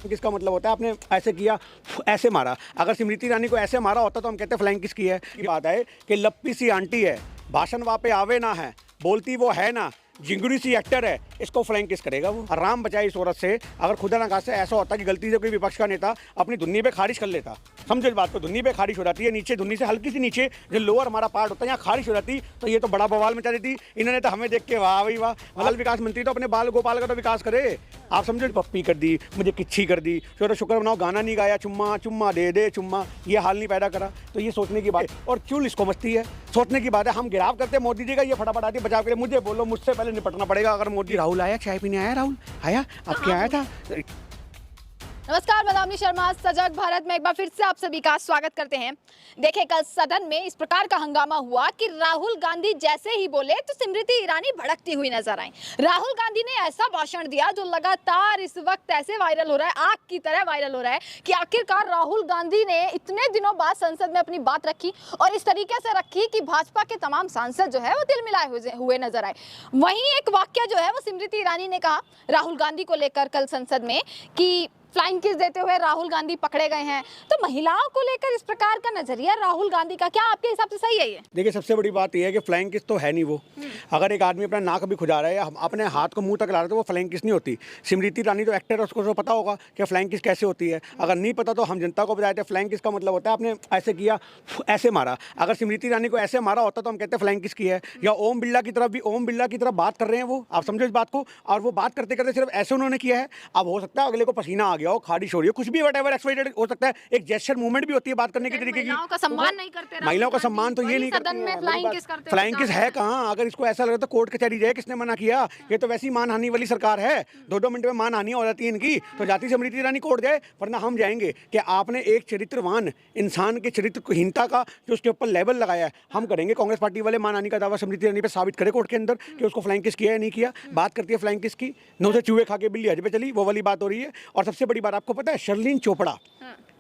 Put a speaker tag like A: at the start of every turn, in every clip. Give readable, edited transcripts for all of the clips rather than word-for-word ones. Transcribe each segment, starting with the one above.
A: किसका मतलब होता है आपने ऐसे किया, ऐसे मारा। अगर स्मृति ईरानी को ऐसे मारा होता तो हम कहते फ्लैंक किस की है। ये बात है कि लप्पी सी आंटी है, भाषण वहाँ पे आवे ना है, बोलती वो है ना, जिंगड़ी सी एक्टर है, इसको फ्लैंक किस करेगा वो। राम बचाए इस औरत से। अगर खुदा ना खास्ता ऐसा होता कि गलती से कोई विपक्ष का नेता अपनी धुन्नी पे खारिज कर लेता, समझो इस बात को, धुन्नी पे खारिज हो जाती है, नीचे धुन्नी से हल्की सी नीचे जो लोअर हमारा पार्ट होता है यहाँ खारिज हो जाती, तो ये तो बड़ा बवाल मचा देती। इन्होंने तो हमें देख के वाह भाई वाह, मतलब विकास मंत्री तो अपने बाल गोपाल का तो विकास करे। आप समझो पप्पी कर दी, मुझे किच्छी कर दी, चलो शुक्र बनाओ गाना नहीं गाया, चुम्मा चुम्मा दे दे चुम्मा, ये हाल नहीं पैदा करा। तो ये सोचने की बात और चुल इसको मस्ती है, सोचने की बात है। हम गिराव करते हैं मोदी जी का, ये फटाफट आती बचाव के लिए। मुझे बोलो, मुझसे पहले निपटना पड़ेगा। अगर मोदी राहुल आया, चाय पीने आया, राहुल आया, अब क्या आया था।
B: नमस्कार, मैं दामिनी शर्मा, सजग भारत में एक बार फिर से आप सभी का स्वागत करते हैं। देखिए, कल सदन में इस प्रकार का हंगामा हुआ कि राहुल गांधी जैसे ही बोले तो स्मृति ईरानी भड़कती हुई नजर आई। राहुल गांधी ने ऐसा भाषण दिया जो लगातार इस वक्त ऐसे वायरल हो रहा है, आग की तरह वायरल हो रहा है कि आखिरकार राहुल गांधी ने इतने दिनों बाद संसद में अपनी बात रखी और इस तरीके से रखी कि भाजपा के तमाम सांसद जो है वो दिल मिलाए हुए नजर आए। वहीं एक वाक्य जो है वो स्मृति ईरानी ने कहा राहुल गांधी को लेकर कल संसद में कि फ्लाइंग किस देते हुए राहुल गांधी पकड़े गए हैं। तो महिलाओं को लेकर इस प्रकार का नजरिया राहुल गांधी का, क्या आपके हिसाब से सही है ये?
A: देखिए, सबसे बड़ी बात यह है कि फ्लाइंग किस तो है नहीं वो। अगर एक आदमी अपना नाक भी खुजा रहा है, अपने हाथ को मुंह तक ला रहा है, तो वो फ्लाइंग किस नहीं होती। स्मृति ईरानी तो एक्टर है, उसको तो पता होगा कि फ्लाइंग किस कैसे होती है। अगर नहीं पता तो हम जनता को बताते हैं फ्लाइंग किस का मतलब होता है आपने ऐसे किया, ऐसे मारा। अगर स्मृति ईरानी को ऐसे मारा होता तो हम कहते फ्लाइंग किस की है। या ओम बिरला की तरफ भी, ओम बिरला की तरफ बात कर रहे हैं वो, आप समझो इस बात को। और वो बात करते करते सिर्फ ऐसे उन्होंने किया है। अब हो सकता है अगले को पसीना आ गया हो, खारिश हो रही हो, कुछ भी व्हाटएवर एक्सपेक्टेड हो सकता है। एक जेस्चर मूवमेंट भी होती है बात करने की तरीके की।
B: महिलाओं का सम्मान नहीं करते,
A: महिलाओं का सम्मान तो ये नहीं करते। फ्लाइंग किस है कहाँ? अगर इसको ऐसा लगे तो कोर्ट कचहरी जाए, किसने मना किया? ये तो वैसी मानहानि वाली सरकार है, 2-2 मिनट में मानहानि हो जाती है इनकी। तो जाती स्मृति ईरानी कोर्ट जाए, वरना हम जाएंगे कि आपने एक चरित्रवान इंसान के चरित्रहीनता का जो उसके ऊपर लेवल लगाया है, हम करेंगे। कांग्रेस पार्टी वाले मानहानि का दावा स्मृति ईरानी पे साबित करे कोर्ट के अंदर कि उसको फ्लाइंग किस किया है, नहीं किया। बात करती है फ्लाइंग किस की, नौ से चूहे खा के बिल्ली हज पे चली, वो वाली बात हो रही है। और सबसे बड़ी बात आपको पता है, शर्लिन चोपड़ा,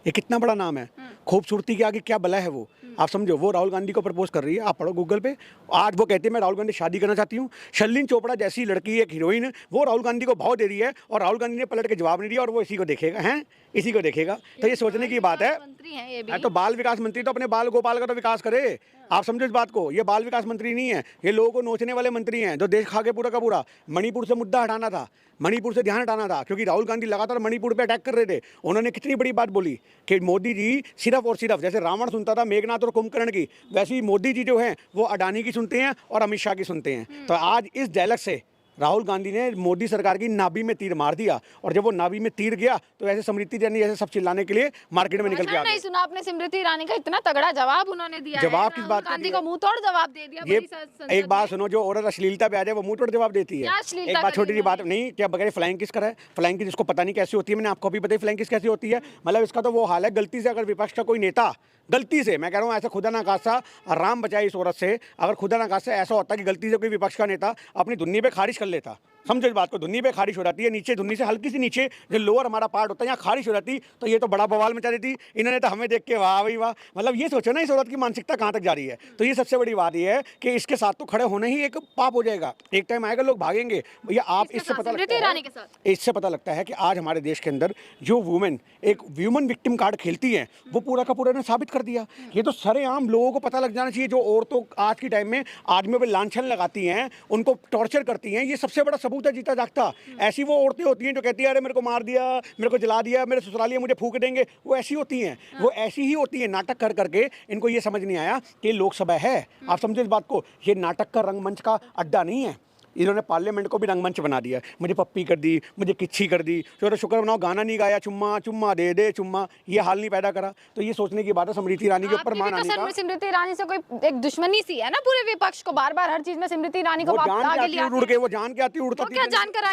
A: ये कितना बड़ा नाम है, खूबसूरती के आगे क्या बला है वो, आप समझो। वो राहुल गांधी को प्रपोज कर रही है, आप पढ़ो गूगल पे। आज वो कहती है मैं राहुल गांधी शादी करना चाहती हूँ। शर्लिन चोपड़ा जैसी लड़की, एक हीरोइन, वो राहुल गांधी को भाव दे रही है और राहुल गांधी ने पलट के जवाब नहीं दिया और वो इसी को देखेगा, हैं इसी को देखेगा। तो ये सोचने की बात है। तो बाल विकास मंत्री तो अपने बाल गोपाल का तो विकास करे, आप समझो इस बात को। ये बाल विकास मंत्री नहीं है, ये लोगों को नोचने वाले मंत्री हैं जो देश खा के पूरा का पूरा। मणिपुर से मुद्दा हटाना था, मणिपुर से ध्यान हटाना था, क्योंकि राहुल गांधी लगातार मणिपुर पे अटैक कर रहे थे। उन्होंने कितनी बड़ी बात बोली कि मोदी जी सिर्फ और सिर्फ, जैसे रावण सुनता था मेघनाथ और कुंभकर्ण की, वैसे ही मोदी जी जो हैं वो अडानी की सुनते हैं और अमित शाह की सुनते हैं। तो आज इस डायलॉग से राहुल गांधी ने मोदी सरकार की नाभि में तीर मार दिया। और जब वो नाभि में तीर गया तो ऐसे स्मृति ईरानी जैसे सब चिल्लाने के लिए मार्केट में निकल के आ गए।
B: नहीं सुना आपने स्मृति ईरानी का इतना तगड़ा जवाब उन्होंने दिया है।
A: जवाब किस बात का?
B: गांधी को मुंह तोड़ जवाब दे दिया।
A: ये एक बात सुनो, जो औरत अश्लीलता पे आ जाए वो मुंह तोड़ जवाब देती है। एक बात छोटी सी बात नहीं, क्या बगैर फ्लाइंग किस करा है? फ्लाइंग किस जिसको पता नहीं कैसी होती है, मैंने आपको भी बताई फ्लाइंग किस कैसी होती है। मतलब इसका तो वो हाल है, गलती से अगर विपक्ष का कोई नेता, गलती से मैं कह रहा हूँ, ऐसा खुदा ना खास्ता, राम बचाए इस औरत से। अगर खुदा ना खास्ता ऐसा होता कि गलती से कोई विपक्ष का नेता अपनी धुन्नी पे खारिज कर लेता, समझो इस बात को, धुन्नी पे खारिश हो जाती है, नीचे धुन्नी से हल्की सी नीचे जो लोअर हमारा पार्ट होता है यहाँ खारिश हो जाती, तो ये तो बड़ा बवाल मचा देती। इन्होंने तो हमें देख के वाह भाई वाह, मतलब ये सोचो ना इस औरत की मानसिकता कहाँ तक जा रही है। तो ये सबसे बड़ी बात ये है कि इसके साथ तो खड़े होने ही एक पाप हो जाएगा। एक टाइम आएगा लोग भागेंगे भैया। आप इससे पता लगता है कि आज हमारे देश के अंदर जो वुमेन एक ह्यूमन विक्टिम कार्ड खेलती है, वो पूरा का पूरा ने साबित कर दिया। ये तो सरेआम लोगों को पता लग जाना चाहिए। जो औरतों आज की टाइम में आदमियों पर लांछन लगाती हैं, उनको टॉर्चर करती हैं, ये सबसे बड़ा सबूत है जीता जागता। ऐसी वो औरतें होती हैं जो कहती है अरे मेरे को मार दिया, मेरे को जला दिया, मेरे ससुरालिये मुझे फूंक देंगे, वो ऐसी होती हैं। वो ऐसी ही होती है नाटक कर करके। इनको ये समझ नहीं आया कि लोकसभा है, आप समझो इस बात को। ये नाटक का रंगमंच का अड्डा नहीं है। इन्होंने पार्लियामेंट को भी रंगमंच बना दिया। मुझे पप्पी कर दी, मुझे किच्छी कर दी, चलो शुक्र बनाओ गाना नहीं गाया, चुम्मा चुम्मा दे दे चुम्मा, ये हाल नहीं पैदा करा। तो ये सोचने की बात है स्मृति ईरानी के ऊपर मान आने का।
B: स्मृति ईरानी से कोई एक दुश्मनी सी है ना पूरे विपक्ष को, बार बार हर चीज में स्मृति ईरानी को
A: वो जान के आती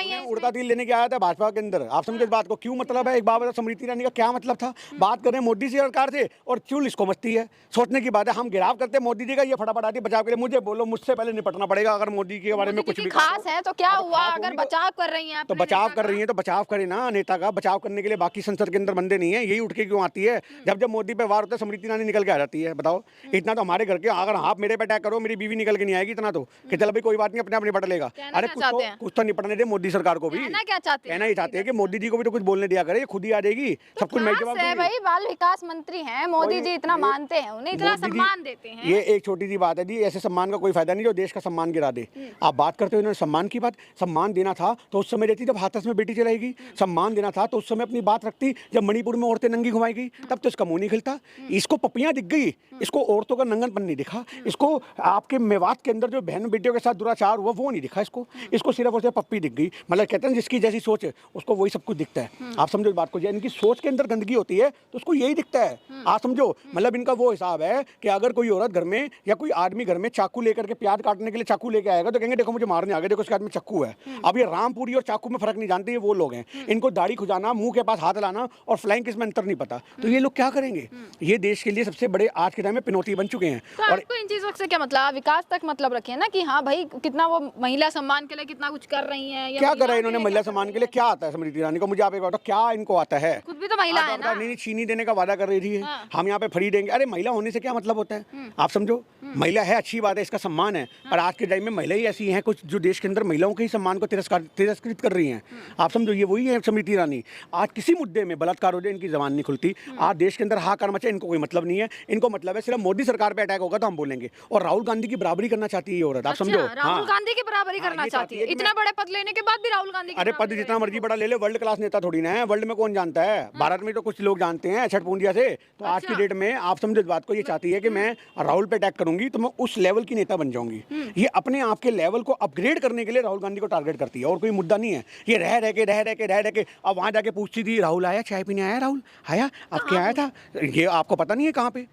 A: है, उड़ता तीर लेने के आया था भाजपा के अंदर। आप समझे इस बात को, क्यों मतलब है एक बात बता, स्मृति ईरानी का क्या मतलब था? बात करें मोदी सरकार से और चुल इसको मस्ती है, सोचने की बात है। हम गिराव करते हैं मोदी जी का, ये फटाफट आती बचाव के लिए। मुझे बोलो, मुझसे पहले निपटना पड़ेगा। अगर मोदी के बारे में कुछ भी
B: खास है तो क्या हुआ? अगर बचाव कर रही हैं
A: तो
B: अपने
A: बचाव
B: नेता
A: कर
B: का?
A: रही है तो बचाव करे ना नेता का। बचाव करने के लिए बाकी संसद के अंदर बंदे नहीं है, यही उठ के क्यों आती है? जब मोदी पे वार होता है स्मृति ईरानी निकल के आ जाती है। बताओ, इतना तो हमारे घर के, अगर आप मेरे पे अटैक करो मेरी बीवी निकल के नहीं आएगी इतना तो, कि चल भाई कोई बात नहीं, अपने आप निपट लेगा।
B: कहना
A: अरे
B: क्या चाहते हैं?
A: कुछ तो निपटने दे मोदी सरकार को भी।
B: कहना क्या चाहते हैं?
A: कहना ही चाहते हैं कि मोदी जी को भी तो कुछ बोलने दिया करे, ये खुद ही आ जाएगी, सब कुछ मैं
B: खास
A: जवाब
B: है
A: दूंगी।
B: भाई, बाल विकास मंत्री हैं मोदी जी, इतना मानते हैं उन्हें, इतना
A: मोदी जी-
B: सम्मान देते हैं।
A: ये एक छोटी सी बात है जी, ऐसे सम्मान का कोई फायदा नहीं जो देश का सम्मान गिरा दे। आप बात करते हो इन्होंने सम्मान की बात, सम्मान देना था तो उस समय देती जब हाथरस में बेटी चलाएगी। सम्मान देना था तो उस समय अपनी बात रखती जब मणिपुर में औरतें नंगी घुमाएगी, तब तो इसका मुंह नहीं खिलता। इसको पपियां दिख गई, इसको औरतों का नंगनपन नहीं दिखा, इसको आपके मेवात के अंदर जो बहन बेटियों के साथ दुराचार हुआ वो नहीं दिखा, इसको सिर्फ और सिर्फ पप्पी दिख गई। मतलब कहते हैं जिसकी जैसी सोच है उसको वही सब कुछ दिखता है। आप समझो इस बात को, इनकी सोच के अंदर गंदगी होती है तो उसको यही दिखता है। आप समझो, मतलब इनका वो हिसाब है कि अगर कोई औरत घर में या कोई आदमी घर में चाकू लेकर के प्याज काटने के लिए चाकू लेके आएगा तो कहेंगे देखो मुझे मारने आ गए, देखो उसके हाथ में चाकू है। अब ये रामपुरी और चाकू में फर्क नहीं जानते, ये वो लोग हैं। इनको दाढ़ी खुजाना, मुंह के पास हाथ लाना और फ्लाइंग किस में अंतर नहीं पता, तो ये लोग क्या करेंगे? ये देश के लिए सबसे बड़े आज के टाइम में पिनौती बन चुके हैं।
B: तो आपको इन चीजों से क्या मतलब? विकास तक मतलब रखिए ना कि हाँ भाई कितना वो महिला सम्मान के लिए कितना कुछ कर रही हैं, या
A: क्या करा
B: महिलाओं
A: इन्होंने
B: लिए
A: महिला
B: क्या कर
A: सम्मान
B: रही
A: के लिए? क्या आता है स्मृति ईरानी को? मुझे आप एक बात बताओ, क्या इनको आता है?
B: खुद भी तो महिला है ना।
A: नहीं, चीनी देने का वादा कर रही थी,
B: हाँ।
A: हम यहाँ पे फ्री देंगे। अरे महिला होने से क्या मतलब होता है? आप समझो, महिला है अच्छी बात है, इसका सम्मान है, पर आज के टाइम में महिला ही ऐसी हैं कुछ जो देश के अंदर महिलाओं के ही सम्मान को तिरस्कृत कर रही हैं। आप समझो, ये वही है स्मृति ईरानी। आज किसी मुद्दे में बलात्कार हो जाए इनकी जबान नहीं खुलती। आज देश के अंदर हाहाकार मचे, इनको कोई मतलब नहीं है। इनको मतलब है सिर्फ मोदी सरकार पे अटैक होगा तो हम बोलेंगे। और राहुल गांधी की बराबरी करना चाहती है ये औरत, आप समझो।
B: राहुल गांधी की बराबरी करना
A: ये
B: चाहती है,
A: कि
B: इतना बड़े पद लेने के बाद भी राहुल गांधी की
A: अरे पद
B: बराबरी
A: जितना मर्जी बड़ा ले ले, वर्ल्ड क्लास नेता थोड़ी ना है। वर्ल्ड में कौन जानता है? भारत में तो कुछ लोग जानते हैं छठ पूंजिया से। तो आज की डेट में आप समझो इस बात को, ये चाहती है कि मैं राहुल पे अटैक करूंगी तो मैं उस लेवल की नेता बन जाऊंगी। ये अपने आप के लेवल को अपग्रेड करने के लिए राहुल गांधी को टारगेट करती है, और कोई मुद्दा नहीं है। ये रह रह के अब वहां जाके पूछती थी राहुल आया चाय पीने, आया राहुल आया, अब क्या आया था? ये आपको पता नहीं है कहाँ पे?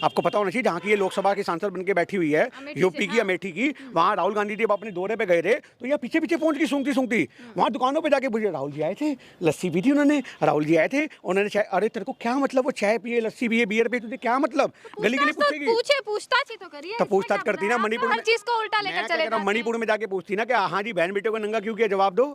A: आपको पता होना चाहिए जहाँ की ये लोकसभा की सांसद बनके बैठी हुई है, यूपी की अमेठी की। वहाँ राहुल गांधी जी अपने दौरे पे गए थे तो ये पीछे पीछे पहुंच गई सूंघती वहाँ दुकानों पे जाके पूछे राहुल जी आए थे, लस्सी पी थी उन्होंने, राहुल जी आए थे उन्होंने चाय। अरे तेरे को क्या मतलब? वो चाय पिए, लस्सी पिए, बियर पिए, तुझे क्या मतलब? गली गली पूछेगी?
B: पूछताछ ही तो करिए।
A: तो पूछताछ करती ना मणिपुर में,
B: हर चीज को उल्टा लेकर चले जाते हैं।
A: मणिपुर में जाके पूछती ना कि हाँ जी बहन बेटियों को नंगा क्यों किया, जवाब दो।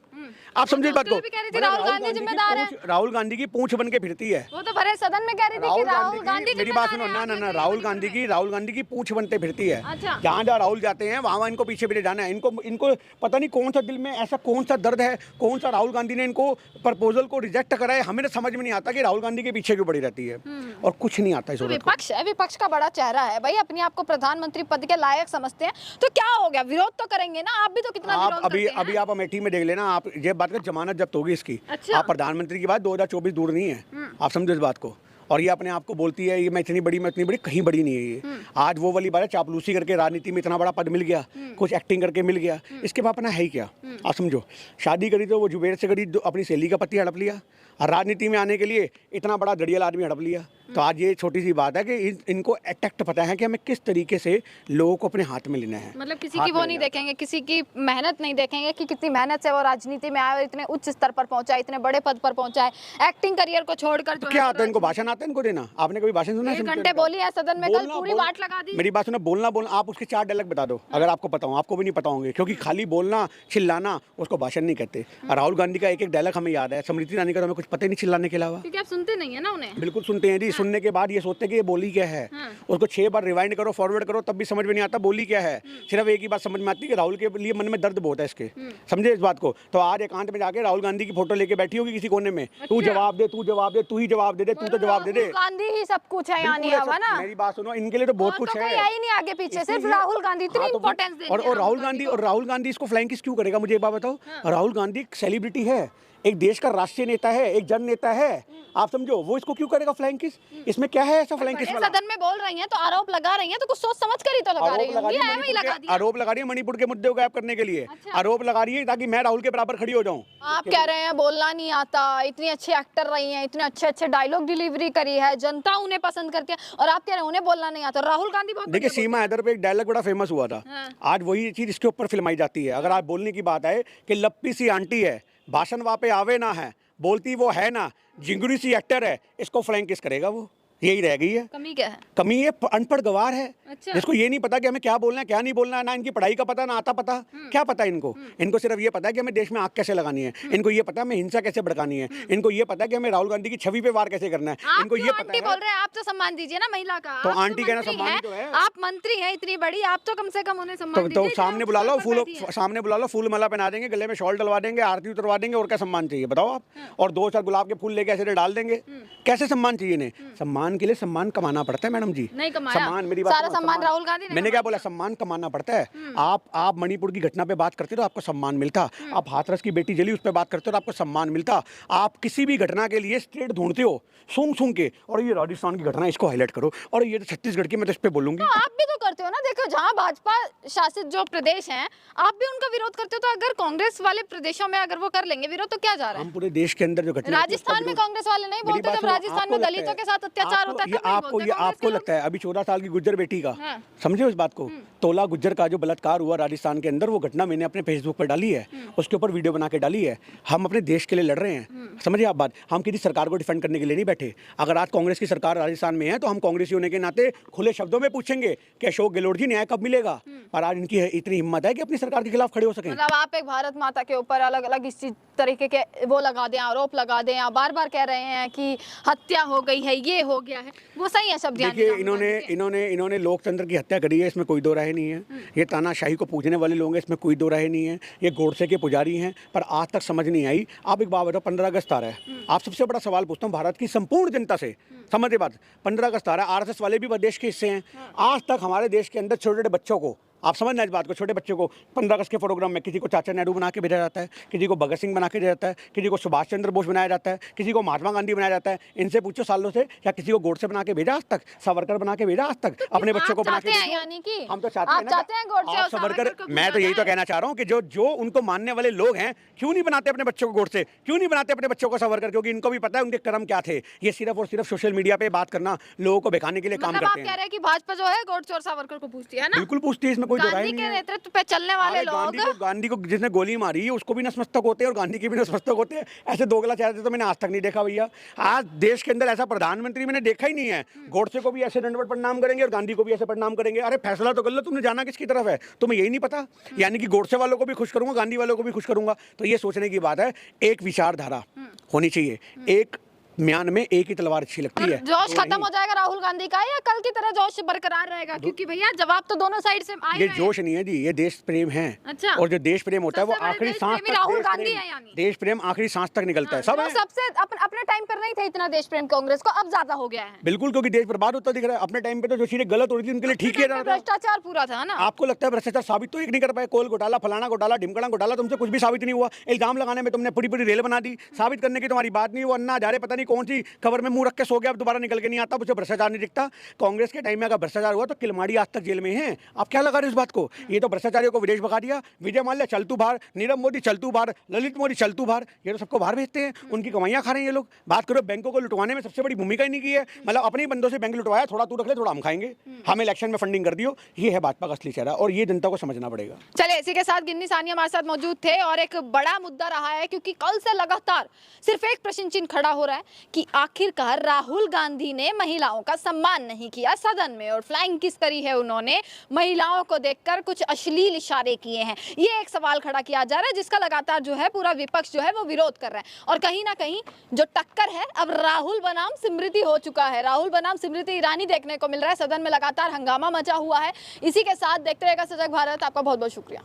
A: आप समझे इस बात को?
B: राहुल गांधी जिम्मेदार है,
A: राहुल गांधी की पूंछ बन के फिरती है।
B: वो तो भरे सदन में कह रही थी कि राहुल गांधी
A: मेरी बात सुनो ना, राहुल गांधी की पूंछ बनते फिरती है।
B: अच्छा।
A: जहाँ जहाँ राहुल जाते हैं वहाँ इनको पीछे पीछे जाना है। इनको पता नहीं कौन सा दिल में ऐसा कौन सा दर्द है, कौन सा राहुल गांधी ने इनको प्रपोजल को रिजेक्ट करा है। हमें समझ में नहीं आता कि राहुल गांधी के पीछे क्यों पड़ी रहती है, और कुछ नहीं आता इस औरत को।
B: विपक्ष है, विपक्ष का बड़ा चेहरा है भाई, अपने आप को प्रधानमंत्री पद के लायक समझते हैं तो क्या हो गया? विरोध तो करेंगे ना, आप भी तो कितना विरोध करते हैं।
A: अभी आप अमेठी में देख लेना, आप ये बात कर जमानत जब्त होगी इसकी।
B: अच्छा।
A: आप प्रधानमंत्री की बात 2024 दूर नहीं है, आप समझो इस बात को। और ये अपने आप को बोलती है ये मैं इतनी बड़ी, मैं इतनी बड़ी, कहीं बड़ी नहीं है ये। आज वो वाली बात है, चापलूसी करके राजनीति में इतना बड़ा पद मिल गया, कुछ एक्टिंग करके मिल गया, इसके बाद अपना है ही क्या? आप समझो, शादी करी तो वो जुबेर से करी, अपनी सहेली का पति हड़प लिया, और राजनीति में आने के लिए इतना बड़ा दड़ियल आदमी हड़प लिया। तो आज ये छोटी सी बात है कि इनको अटैक्ट पता है कि हमें किस तरीके से लोगों को अपने हाथ में लेना है।
B: मतलब किसी की वो नहीं देखेंगे, किसी की मेहनत नहीं देखेंगे कि कितनी मेहनत से वो राजनीति में आया और इतने उच्च स्तर पर पहुंचा है, इतने बड़े पद पर पहुंचा है। एक्टिंग करियर को छोड़कर
A: तो क्या आता है इनको? भाषण आता है इनको देना? आपने कभी भाषण सुना है?
B: 1 घंटे बोली है सदन में, कल पूरी वाट लगा दी।
A: मेरी बात सुनो, बोलना आप उसके 4 डायलॉग बता दो अगर आपको पता हो। आपको भी नहीं पता होंगे क्योंकि खाली बोलना चिल्लाना उसको भाषण नहीं कहते। राहुल गांधी का एक डायलॉग हमें याद है, स्मृति ईरानी का तो हमें कुछ पता ही नहीं चिल्लाने के अलावा।
B: क्योंकि आप सुनते नहीं है ना उन्हें।
A: बिल्कुल सुनते हैं जी, सुनने के बाद ये सोचते हैं कि ये बोली क्या है। उसको 6 बार रिवाइंड करो, फॉरवर्ड करो, तब भी समझ में नहीं आता बोली क्या है। सिर्फ एक ही बात समझ में आती है कि राहुल के लिए मन में दर्द बहुत है इसके, समझे इस बात को। तो आज एकांत में जाके राहुल गांधी की फोटो लेके बैठी होगी किसी कोने में, तू जवाब दे, तू जवाब दे, तू ही जवाब दे दे, तू तो जवाब दे दे।
B: गांधी ही सब कुछ है, यानी है ना।
A: मेरी बात सुनो, इनके लिए तो बहुत कुछ है,
B: यही नहीं आगे पीछे, सिर्फ राहुल गांधी इतनी इंपॉर्टेंस देती है।
A: और राहुल गांधी इसको फ्लाइंग किस क्यों करेगा? मुझे एक बात बताओ, राहुल गांधी एक सेलिब्रिटी है, एक देश का राष्ट्रीय नेता है, एक जन नेता है, आप समझो, वो इसको क्यों करेगा फ्लाइंग किस? इसमें क्या है ऐसा फ्लाइंग किस वाला?
B: सदन में बोल रही हैं तो आरोप लगा रही हैं तो कुछ सोच समझ कर ही तो लगा रही होंगी, ऐਵੇਂ ही लगा दिया।
A: आरोप लगा रही है मणिपुर के मुद्दे को गायब करने के लिए। आरोप लगा रही है ताकि मैं राहुल के बराबर खड़ी हो जाऊं।
B: आप कह रहे हैं बोलना नहीं आता, इतनी अच्छी एक्टर रही हैं, इतने अच्छे अच्छे डायलॉग डिलीवरी करी है, जनता उन्हें पसंद करती है, और आप कह रहे हैं उन्हें बोलना नहीं आता। राहुल गांधी बहुत
A: देखिए, सीमा हैदर पे एक डायलॉग बड़ा फेमस हुआ था, आज वही चीज इसके ऊपर फिल्माई जाती है। अगर आप बोलने की बात है कि लप्पी सी आंटी है, भाषण वहाँ पे आवे ना है, बोलती वो है ना, जिंगड़ी सी एक्टर है, इसको फ्लाइंग किस करेगा वो? यही रह गई है।
B: कमी क्या है?
A: कमी ये अनपढ़ गवार है,
B: अच्छा।
A: जिसको ये नहीं पता कि हमें क्या बोलना है क्या नहीं बोलना है, ना इनकी पढ़ाई का पता ना आता पता, क्या पता है इनको। इनको सिर्फ ये पता है कि हमें देश में आग कैसे लगानी है, इनको ये पता है हमें हिंसा कैसे भड़कानी है, इनको ये पता है कि हमें राहुल गांधी की छवि पे वार कैसे करना है,
B: आप
A: इनको
B: क्यों
A: ये
B: आंटी
A: पता
B: बोल
A: है।
B: रहे हैं? आप तो सम्मान दीजिए ना महिला का।
A: तो
B: आप
A: आंटी कहना
B: मंत्री
A: सम्मान
B: हैं,
A: तो है।
B: आप मंत्री हैं इतनी बड़ी, आप तो कम से कम उन्हें सम्मान
A: तो
B: दीजिए।
A: सामने बुला लो, सामने बुला लो, फूल माला पहना देंगे, गले में शॉल डलवा देंगे, आरती उतरवा देंगे, और क्या सम्मान चाहिए बताओ आप। और 2-4 गुलाब के फूल लेके ऐसे डाल देंगे, कैसे सम्मान चाहिए इन्हें? सम्मान के लिए सम्मान कमाना पड़ता है मैडम जी।
B: नहीं कमाया।
A: सम्मान, मेरी बात
B: सारा
A: सुनो,
B: सम्मान राहुल गांधी ने
A: मैंने क्या बोला? सम्मान कमाना पड़ता है। आप मणिपुर की घटना पे बात करते हो तो आपको सम्मान मिलता, आप हाथरस की बेटी जली उस पर बात करते हो तो आपको सम्मान मिलता, आप किसी भी घटना के लिए स्टेट ढूंढते हो सूंघ के, और ये राजस्थान की घटना इसको हाईलाइट करो, और ये तो छत्तीसगढ़ की, मैं तो इस पे बोलूंगी।
B: तो आप भी तो करते हो ना। देखो जहाँ भाजपा शासित जो प्रदेश हैं, आप भी उनका विरोध करते हो, तो अगर कांग्रेस वाले प्रदेशों में अगर वो कर लेंगे विरोध, तो क्या जा रहा है?
A: हम पूरे देश के अंदर जो घटना,
B: राजस्थान में कांग्रेस वाले नहीं बोलते, जब राजस्थान में दलितों के साथ अत्याचार होता है तब नहीं बोलते।
A: आपको लगता है अभी 14 साल की गुज्जर बेटी का,
B: हाँ।
A: समझे उस बात को, तोला गुज्जर का जो बलात्कार हुआ राजस्थान के अंदर, वो घटना मैंने अपने फेसबुक पर डाली है, उसके ऊपर वीडियो बना के डाली है। हम अपने देश के लिए लड़ रहे हैं, समझिए आप बात। हम किसी सरकार को डिफेंड करने के लिए नहीं बैठे। अगर आज कांग्रेस की सरकार राजस्थान में है तो हम कांग्रेसी होने के नाते खुले शब्दों में पूछेंगे कि अशोक गहलोत जी न्याय कब मिलेगा। पर आज इनकी इतनी हिम्मत है कि अपनी सरकार के खिलाफ खड़े हो सकें।
B: मतलब आप एक भारत माता के ऊपर अलग अलग इसी तरीके के वो लगा दें, आरोप लगा दें, आप बार बार कह रहे हैं कि हत्या हो गई है, ये हो गया है, वो सही है शब्द?
A: देखिए, इन्होंने लोकतंत्र की हत्या करी है, इसमें कोई दो राय नहीं है। ये तानाशाही को पूजने वाले लोग हैं, इसमें कोई दो राय नहीं है। ये गोडसे के पुजारी हैं, पर आज तक समझ नहीं आई। आप एक बात बताओ, 15 अगस्त आ रहा है, आप सबसे बड़ा सवाल पूछता हूँ भारत की संपूर्ण जनता से, समझिए बात। 15 अगस्त आ रहा है, आरएसएस वाले भी देश के हिस्से हैं। आज तक हमारे देश के अंदर छोटे छोटे बच्चों को, आप समझना इस बात को, छोटे बच्चों को 15 अगस्त के प्रोग्राम में किसी को चाचा नेहरू बना के भेजा जाता है, किसी को भगत सिंह बना के भेजा जाता है, किसी को सुभाष चंद्र बोस बनाया जाता है, किसी को महात्मा गांधी बनाया जाता है। इनसे पूछो सालों से, क्या किसी को गोडसे बना के भेजा आज तक, सावरकर बना के भेजा आज तक? अपने बच्चों को बना के भेजा?
B: यानी कि
A: हम तो चाहते हैं ना सावरकर। मैं तो यही तो कहना चाह रहा हूँ कि जो उनको मानने वाले लोग हैं, क्यों नहीं बनाते अपने बच्चों को गोडसे, क्यों नहीं बनाते अपने बच्चों को सावरकर? क्योंकि इनको भी पता है उनके कर्म क्या थे। ये सिर्फ और सिर्फ सोशल मीडिया पे बात करना, लोगों को बहकाने के लिए काम
B: मतलब
A: करते
B: आप
A: हैं।
B: कह रहे हैं कि भाजपा जो है गोडसे और सावरकर को पूछती है ना?
A: बिल्कुल पूछती है, इसमें कोई दो राय नहीं है।
B: नेतृत्व पे चलने वाले लोग,
A: गांधी को जिसने गोली मारी है उसको भी नतमस्तक होते हैं और गांधी के भी नतमस्तक होते हैं। ऐसे दोगला चेहरे तो मैंने आज तक नहीं देखा भैया। आज देश के अंदर ऐसा प्रधानमंत्री मैंने देखा ही नहीं है। गोडसे को भी ऐसे दंडवत प्रणाम करेंगे और गांधी को भी ऐसे प्रणाम करेंगे। अरे फैसला तो कर लो, तुमने जाना किसकी तरफ है, तुम्हें यही नहीं पता? यानी कि गोडसे वालों को भी खुश करूंगा, गांधी वालों को भी खुश करूंगा। तो ये सोचने की बात है, एक विचारधारा होनी चाहिए, एक म्यान में एक ही तलवार अच्छी लगती है।
B: जोश खत्म हो जाएगा राहुल गांधी का, या कल की तरह जोश बरकरार रहेगा? क्योंकि भैया जवाब तो दोनों साइड से आ ही
A: ये
B: रहे
A: जोश नहीं है जी, ये देश प्रेम है।
B: अच्छा।
A: और जो देश प्रेम होता है वो
B: सबसे बड़े
A: आखिरी
B: देश
A: सांस
B: प्रेमी राहुल गांधी है
A: तक,
B: यानी।
A: देश प्रेम आखिरी सांस तक निकलता है। सब
B: तो
A: है।
B: सबसे अपने टाइम पर नहीं था इतना देश प्रेम कांग्रेस को, अब ज्यादा हो गया है।
A: बिल्कुल, क्योंकि देश बर्बाद होता दिख रहा है। अपने टाइम पे तो जो चीजें गलत हो रही थी उनके लिए ठीक किया जा रहा था।
B: भ्रष्टाचार पूरा था ना।
A: आपको लगता है भ्रष्टाचार साबित तो एक नहीं कर पाए? कोल घोटाला, फलाना घोटाला, ढिमकड़ा घोटाला, तुमसे कुछ भी साबित नहीं हुआ। इल्जाम लगाने में तुमने पूरी पूरी रेल बना दी, साबित करने की तुम्हारी बात नहीं। वो अन्ना हजारे पता नहीं कौन सी खबर में मुंह रख के सो गया, अब दोबारा निकल के नहीं आता, मुझे भ्रष्टाचार नहीं दिखता। कांग्रेस के टाइम में अगर भ्रष्टाचार हुआ तो किलमाड़ी आज तक जेल में है। आप क्या लगा रहे हो इस बात को? ये तो भ्रष्टाचारियों को विदेश भगा दिया। विजय माल्या चलतू बाहर, नीरव मोदी चलतू बाहर, ललित मोदी चलतू बाहर, ये तो सबको बाहर भेजते हैं। उनकी कमाइयां खा रहे हैं ये लोग। बात करो बैंकों को लुटवाने में सबसे बड़ी भूमिका ही नहीं की है। मतलब अपने ही बंदों से बैंक लुटवाया, थोड़ा तू रख ले, थोड़ा हम खाएंगे, हमें इलेक्शन में फंडिंग कर दियो। ये है भाजपा का असली चेहरा और ये जनता को समझना पड़ेगा।
B: चले इसी के साथ गिन्नी सानिया हमारे साथ मौजूद थे और एक बड़ा मुद्दा रहा है, क्योंकि कल से लगातार सिर्फ एक प्रश्न चिन्ह खड़ा हो रहा है कि आखिरकार राहुल गांधी ने महिलाओं का सम्मान नहीं किया सदन में, और फ्लाइंग किस करी है उन्होंने, महिलाओं को देखकर कुछ अश्लील इशारे किए हैं। ये एक सवाल खड़ा किया जा रहा है, जिसका लगातार जो है पूरा विपक्ष जो है वो विरोध कर रहा है। और कहीं ना कहीं जो टक्कर है अब राहुल बनाम स्मृति हो चुका है। राहुल बनाम स्मृति ईरानी देखने को मिल रहा है। सदन में लगातार हंगामा मचा हुआ है। इसी के साथ देखते रहेगा सजग भारत। आपका बहुत बहुत शुक्रिया।